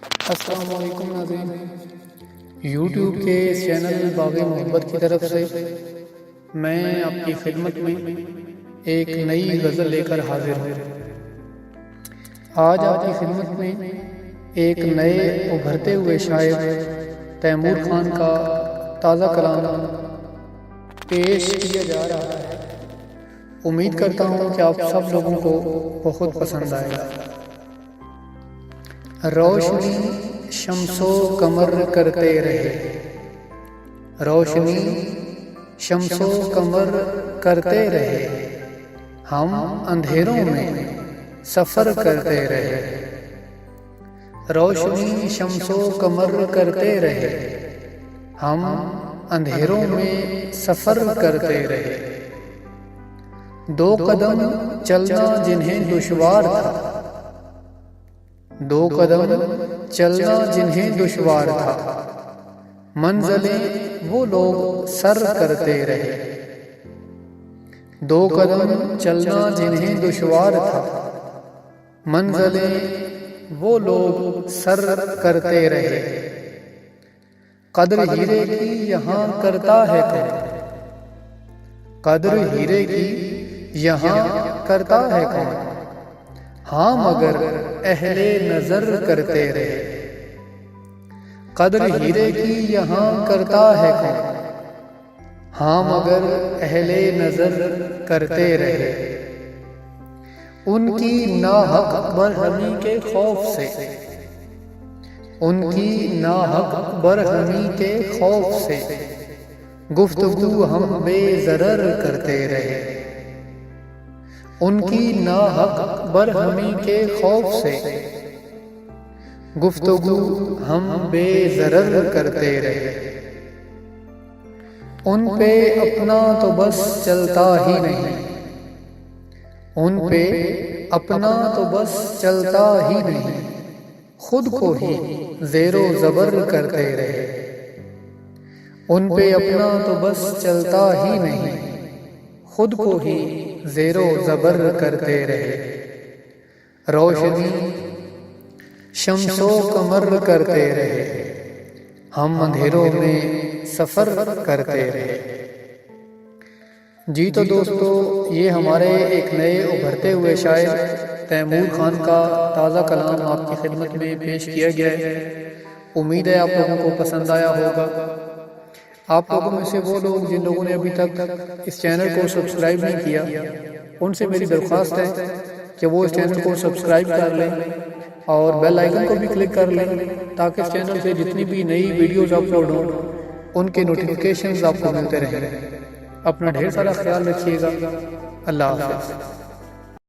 السلام علیکم ناظرین، یوٹیوب کے اس چینل باغ محبت کی طرف سے میں آپ کی خدمت میں ایک نئی غزل لے کر حاضر ہوں۔ آج آپ کی خدمت میں ایک نئے ابھرتے ہوئے شاعر تیمور خان کا تازہ کلام پیش کیا جا رہا ہے۔ امید کرتا ہوں کہ آپ سب لوگوں کو بہت پسند آئے گا۔ روشنی شمس و قمر کرتے رہے، روشنی شمس و قمر کرتے رہے، ہم اندھیروں میں سفر کرتے رہے۔ روشنی شمس و قمر کرتے رہے، ہم اندھیروں میں سفر کرتے رہے۔ دو قدم چلنا جنہیں دشوار تھا، دو قدم چلنا جنہیں دشوار تھا، منزلیں وہ لوگ سر کرتے رہے۔ دو قدم چلنا جنہیں دشوار تھا، منزلیں وہ لوگ سر کرتے رہے۔ قدر ہیرے کی یہاں کرتا ہے کون، قدر ہیرے کی یہاں کرتا ہے کون، ہاں مگر اہل نظر کرتے رہے۔ قدر ہیرے کی یہاں کرتا ہے کون، ہاں مگر اہل نظر کرتے رہے۔ ان کی ناحق برہمی کے خوف سے، ان کی ناحق برہمی کے خوف سے، گفتگو ہم بے ضرر کرتے رہے۔ ان کی ناحق برہمی کے خوف سے، گفتگو ہم بے ضرر کرتے رہے۔ ان پہ اپنا تو بس چلتا ہی نہیں، ان پہ اپنا تو بس چلتا ہی نہیں، خود کو ہی زیر و زبر کرتے رہے۔ ان پہ اپنا تو بس چلتا ہی نہیں، خود کو ہی زیر و زبر کرتے رہے۔ روشنی شمس و قمر کرتے رہے، ہم اندھیروں میں سفر کرتے رہے۔ جی تو دوستو، یہ ہمارے ایک نئے ابھرتے ہوئے شاعر تیمور خان کا تازہ کلام آپ کی خدمت میں پیش کیا گیا ہے۔ امید ہے آپ لوگوں کو پسند آیا ہوگا۔ آپ لوگوں میں سے وہ لوگ جن لوگوں نے ابھی تک اس چینل کو سبسکرائب نہیں کیا، ان سے میری درخواست ہے کہ وہ اس چینل کو سبسکرائب کر لیں اور بیل آئیکن کو بھی کلک کر لیں، تاکہ اس چینل سے جتنی بھی نئی ویڈیوز اپلوڈ ہوں ان کے نوٹیفیکیشنز آپ کو ملتے رہیں۔ اپنا ڈھیر سارا خیال رکھیے گا۔ اللہ حافظ۔